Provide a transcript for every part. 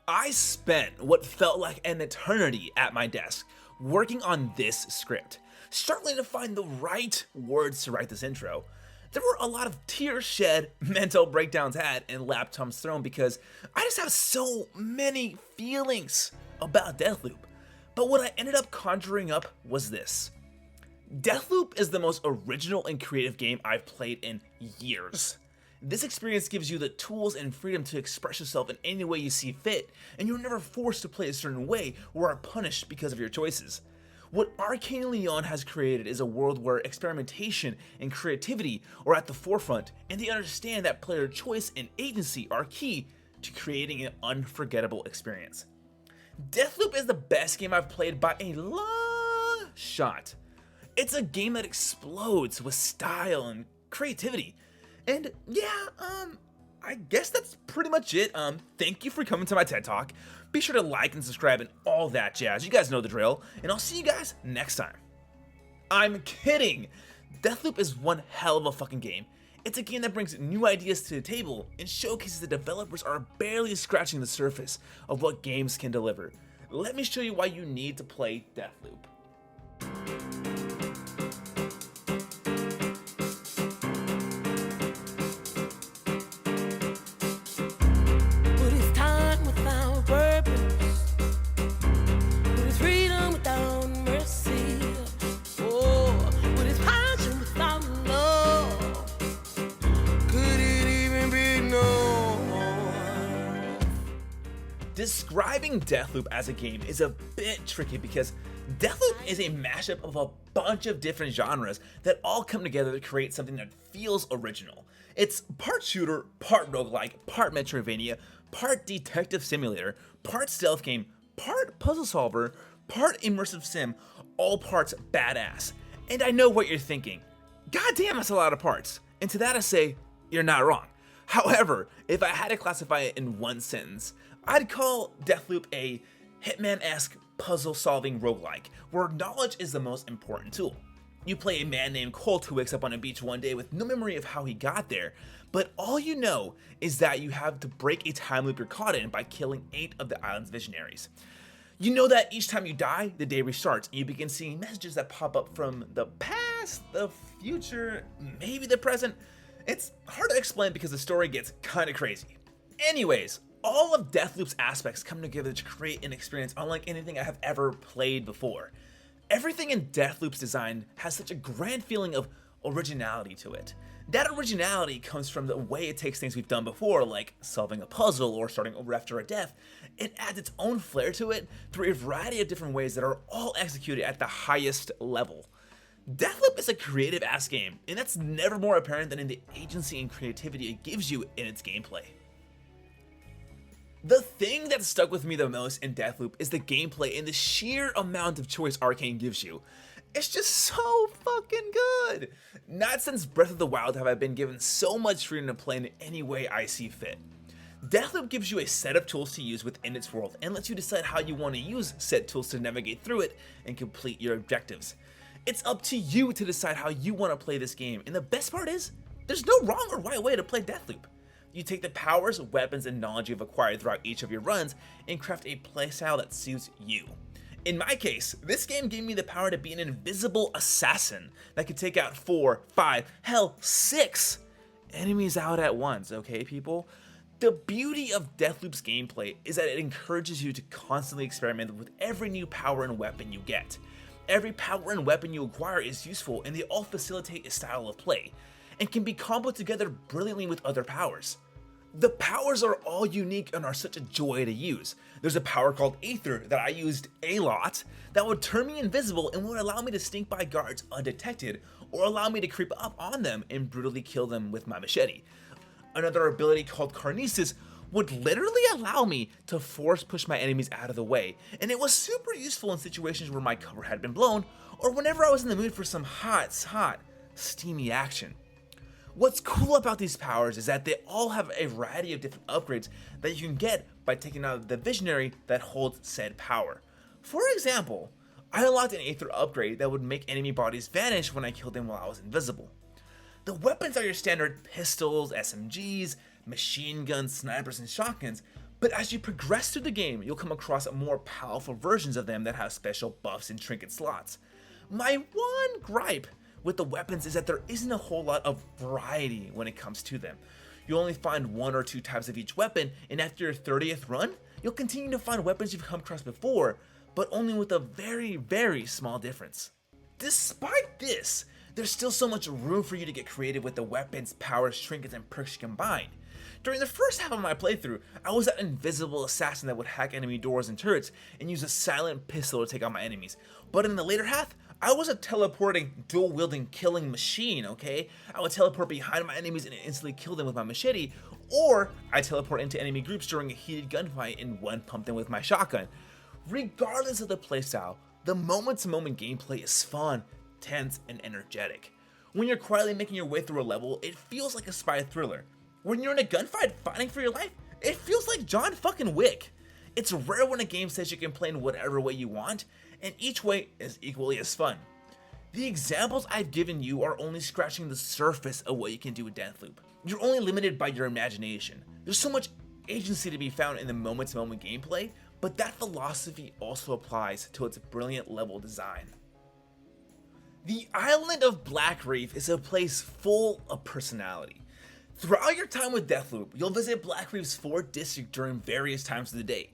I spent what felt like an eternity at my desk working on this script, struggling to find the right words to write this intro. There were a lot of tears shed, mental breakdowns had, and laptops thrown because I just have so many feelings about Deathloop. But what I ended up conjuring up was this. Deathloop is the most original and creative game I've played in years. This experience gives you the tools and freedom to express yourself in any way you see fit, and you're never forced to play a certain way or are punished because of your choices. What Arcane Leon has created is a world where experimentation and creativity are at the forefront, and they understand that player choice and agency are key to creating an unforgettable experience. Deathloop is the best game I've played by a long shot. It's a game that explodes with style and creativity. And yeah, I guess that's pretty much it. Thank you for coming to my TED Talk. Be sure to like and subscribe and all that jazz. You guys know the drill. And I'll see you guys next time. I'm kidding. Deathloop is one hell of a fucking game. It's a game that brings new ideas to the table and showcases that developers are barely scratching the surface of what games can deliver. Let me show you why you need to play Deathloop. Describing Deathloop as a game is a bit tricky because Deathloop is a mashup of a bunch of different genres that all come together to create something that feels original. It's part shooter, part roguelike, part Metroidvania, part detective simulator, part stealth game, part puzzle solver, part immersive sim, all parts badass. And I know what you're thinking. God damn, that's a lot of parts. And to that I say, you're not wrong. However, if I had to classify it in one sentence, I'd call Deathloop a Hitman-esque puzzle-solving roguelike, where knowledge is the most important tool. You play a man named Colt who wakes up on a beach one day with no memory of how he got there, but all you know is that you have to break a time loop you're caught in by killing 8 of the island's visionaries. You know that each time you die, the day restarts, and you begin seeing messages that pop up from the past, the future, maybe the present. It's hard to explain because the story gets kinda crazy. Anyways, all of Deathloop's aspects come together to create an experience unlike anything I have ever played before. Everything in Deathloop's design has such a grand feeling of originality to it. That originality comes from the way it takes things we've done before, like solving a puzzle or starting over after a death. It adds its own flair to it through a variety of different ways that are all executed at the highest level. Deathloop is a creative-ass game, and that's never more apparent than in the agency and creativity it gives you in its gameplay. The thing that stuck with me the most in Deathloop is the gameplay and the sheer amount of choice Arcane gives you. It's just so fucking good! Not since Breath of the Wild have I been given so much freedom to play in any way I see fit. Deathloop gives you a set of tools to use within its world and lets you decide how you want to use said tools to navigate through it and complete your objectives. It's up to you to decide how you want to play this game, and the best part is, there's no wrong or right way to play Deathloop. You take the powers, weapons, and knowledge you've acquired throughout each of your runs and craft a playstyle that suits you. In my case, this game gave me the power to be an invisible assassin that could take out 4, 5, hell 6 enemies out at once, okay people? The beauty of Deathloop's gameplay is that it encourages you to constantly experiment with every new power and weapon you get. Every power and weapon you acquire is useful and they all facilitate a style of play, and can be comboed together brilliantly with other powers. The powers are all unique and are such a joy to use. There's a power called Aether that I used a lot that would turn me invisible and would allow me to sneak by guards undetected or allow me to creep up on them and brutally kill them with my machete. Another ability called Carnesis would literally allow me to force push my enemies out of the way, and it was super useful in situations where my cover had been blown or whenever I was in the mood for some hot, steamy action. What's cool about these powers is that they all have a variety of different upgrades that you can get by taking out the visionary that holds said power. For example, I unlocked an Aether upgrade that would make enemy bodies vanish when I killed them while I was invisible. The weapons are your standard pistols, SMGs, machine guns, snipers, and shotguns, But as you progress through the game, you'll come across more powerful versions of them that have special buffs and trinket slots. My one gripe with the weapons is that there isn't a whole lot of variety when it comes to them. You'll only find 1 or 2 types of each weapon, and after your 30th run, you'll continue to find weapons you've come across before, but only with a very, very small difference. Despite this, there's still so much room for you to get creative with the weapons, powers, trinkets, and perks combined. During the first half of my playthrough, I was that invisible assassin that would hack enemy doors and turrets and use a silent pistol to take out my enemies. But in the later half, I was a teleporting, dual-wielding killing machine, okay? I would teleport behind my enemies and instantly kill them with my machete, or I teleport into enemy groups during a heated gunfight and one-pump them with my shotgun. Regardless of the playstyle, the moment-to-moment gameplay is fun, tense, and energetic. When you're quietly making your way through a level, it feels like a spy thriller. When you're in a gunfight fighting for your life, it feels like John fucking Wick. It's rare when a game says you can play in whatever way you want, and each way is equally as fun. The examples I've given you are only scratching the surface of what you can do with Deathloop. You're only limited by your imagination. There's so much agency to be found in the moment-to-moment gameplay, but that philosophy also applies to its brilliant level design. The island of Black Reef is a place full of personality. Throughout your time with Deathloop, you'll visit Black Reef's 4th district during various times of the day.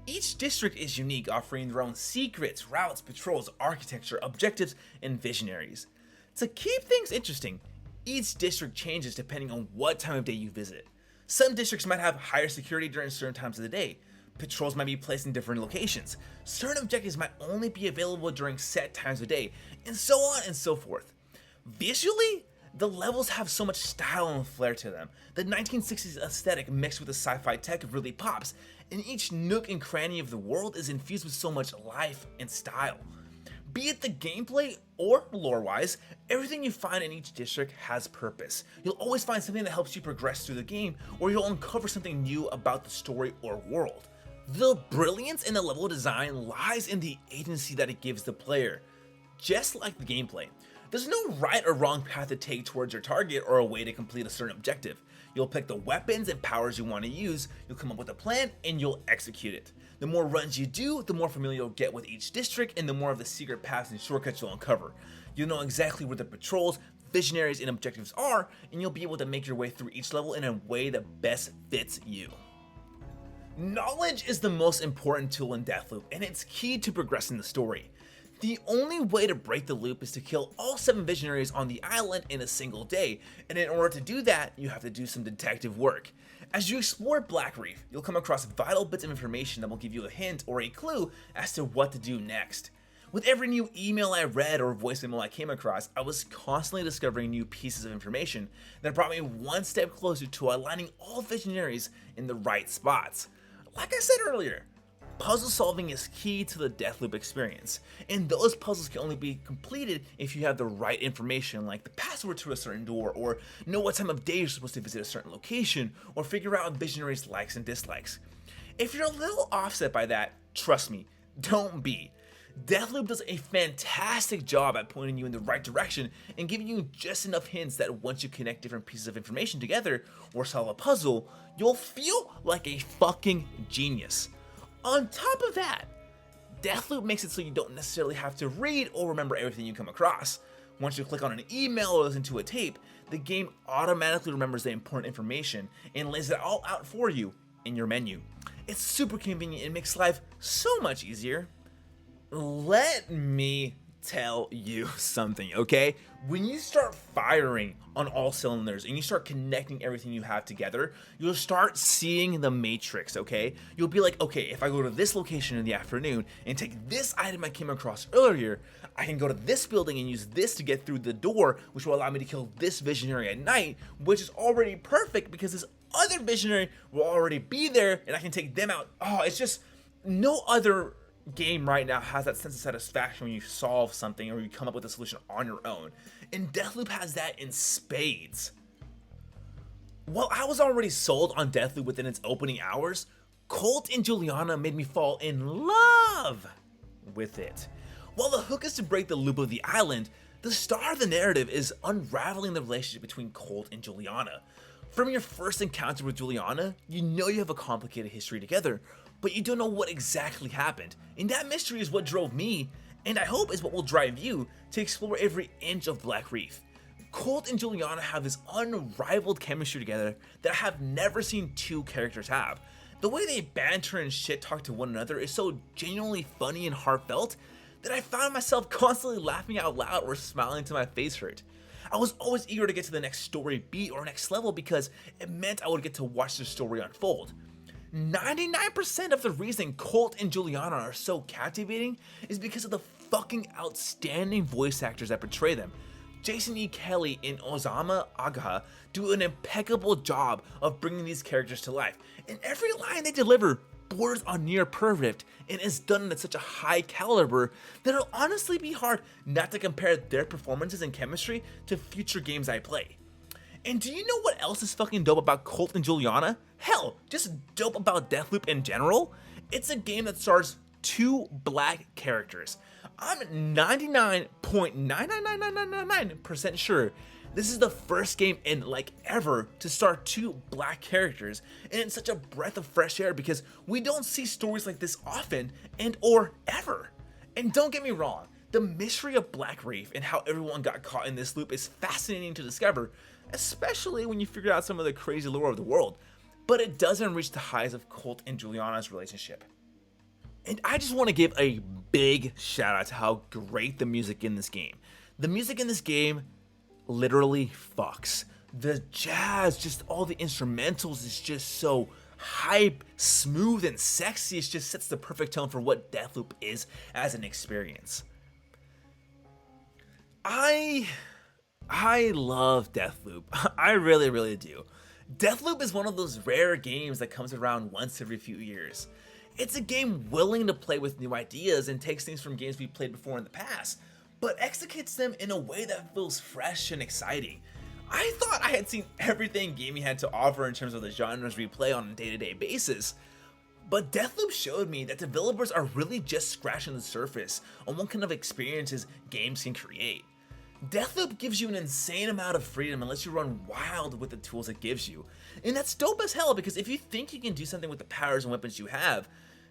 Each district is unique, offering their own secrets, routes, patrols, architecture, objectives, and visionaries. To keep things interesting, each district changes depending on what time of day you visit. Some districts might have higher security during certain times of the day. Patrols might be placed in different locations. Certain objectives might only be available during set times of day, and so on and so forth. Visually, the levels have so much style and flair to them. The 1960s aesthetic mixed with the sci-fi tech really pops, and each nook and cranny of the world is infused with so much life and style. Be it the gameplay or lore-wise, everything you find in each district has purpose. You'll always find something that helps you progress through the game, or you'll uncover something new about the story or world. The brilliance in the level design lies in the agency that it gives the player. Just like the gameplay, there's no right or wrong path to take towards your target or a way to complete a certain objective. You'll pick the weapons and powers you want to use, you'll come up with a plan, and you'll execute it. The more runs you do, the more familiar you'll get with each district, and the more of the secret paths and shortcuts you'll uncover. You'll know exactly where the patrols, visionaries, and objectives are, and you'll be able to make your way through each level in a way that best fits you. Knowledge is the most important tool in Deathloop, and it's key to progressing the story. The only way to break the loop is to kill all 7 visionaries on the island in a single day, and in order to do that, you have to do some detective work. As you explore Black Reef, you'll come across vital bits of information that will give you a hint or a clue as to what to do next. With every new email I read or voice memo I came across, I was constantly discovering new pieces of information that brought me one step closer to aligning all visionaries in the right spots. Like I said earlier, puzzle solving is key to the Deathloop experience, and those puzzles can only be completed if you have the right information, like the password to a certain door, or know what time of day you're supposed to visit a certain location, or figure out a visionary's likes and dislikes. If you're a little offset by that, trust me, don't be. Deathloop does a fantastic job at pointing you in the right direction and giving you just enough hints that once you connect different pieces of information together or solve a puzzle, you'll feel like a fucking genius. On top of that, Deathloop makes it so you don't necessarily have to read or remember everything you come across. Once you click on an email or listen to a tape, the game automatically remembers the important information and lays it all out for you in your menu. It's super convenient and makes life so much easier. Let me tell you something, okay? When you start firing on all cylinders and you start connecting everything you have together, you'll start seeing the matrix, okay? You'll be like, okay, if I go to this location in the afternoon and take this item I came across earlier, I can go to this building and use this to get through the door, which will allow me to kill this visionary at night, which is already perfect because this other visionary will already be there and I can take them out. Oh, it's just no other game right now has that sense of satisfaction when you solve something or you come up with a solution on your own, and Deathloop has that in spades. While I was already sold on Deathloop within its opening hours, Colt and Juliana made me fall in love with it. While the hook is to break the loop of the island, the star of the narrative is unraveling the relationship between Colt and Juliana. From your first encounter with Juliana, you know you have a complicated history together, but you don't know what exactly happened, and that mystery is what drove me, and I hope is what will drive you to explore every inch of Black Reef. Colt and Juliana have this unrivaled chemistry together that I have never seen two characters have. The way they banter and shit talk to one another is so genuinely funny and heartfelt that I found myself constantly laughing out loud or smiling till my face hurt. I was always eager to get to the next story beat or next level because it meant I would get to watch the story unfold. 99% of the reason Colt and Juliana are so captivating is because of the fucking outstanding voice actors that portray them. Jason E. Kelly and Ozama Agaha do an impeccable job of bringing these characters to life, and every line they deliver borders on near perfect and is done at such a high caliber that it'll honestly be hard not to compare their performances and chemistry to future games I play. And do you know what else is fucking dope about Colt and Juliana? Hell, just dope about Deathloop in general? It's a game that stars two black characters. I'm 99.99999% sure this is the first game in like ever to star two black characters, and it's such a breath of fresh air because we don't see stories like this often and or ever. And don't get me wrong, the mystery of Black Reef and how everyone got caught in this loop is fascinating to discover, especially when you figure out some of the crazy lore of the world, but it doesn't reach the highs of Colt and Juliana's relationship. And I just want to give a big shout out to how great the music in this game. The music in this game literally fucks. The jazz, just all the instrumentals is just so hype, smooth, and sexy. It just sets the perfect tone for what Deathloop is as an experience. I love Deathloop. I really do. Deathloop is one of those rare games that comes around once every few years. It's a game willing to play with new ideas and takes things from games we've played before in the past, but executes them in a way that feels fresh and exciting. I thought I had seen everything gaming had to offer in terms of the genres we play on a day-to-day basis, but Deathloop showed me that developers are really just scratching the surface on what kind of experiences games can create. Deathloop gives you an insane amount of freedom and lets you run wild with the tools it gives you. And that's dope as hell because if you think you can do something with the powers and weapons you have,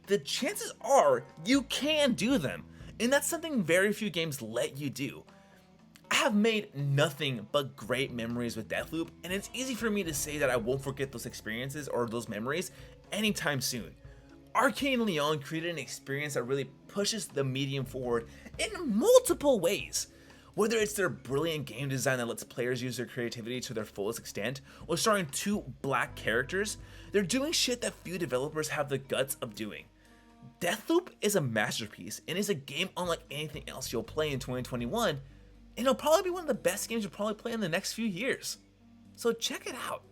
the chances are you can do them. And that's something very few games let you do. I have made nothing but great memories with Deathloop, and it's easy for me to say that I won't forget those experiences or those memories anytime soon. Arcane Leon created an experience that really pushes the medium forward in multiple ways. Whether it's their brilliant game design that lets players use their creativity to their fullest extent, or starring two black characters, they're doing shit that few developers have the guts of doing. Deathloop is a masterpiece and is a game unlike anything else you'll play in 2021, and it'll probably be one of the best games you'll probably play in the next few years. So check it out.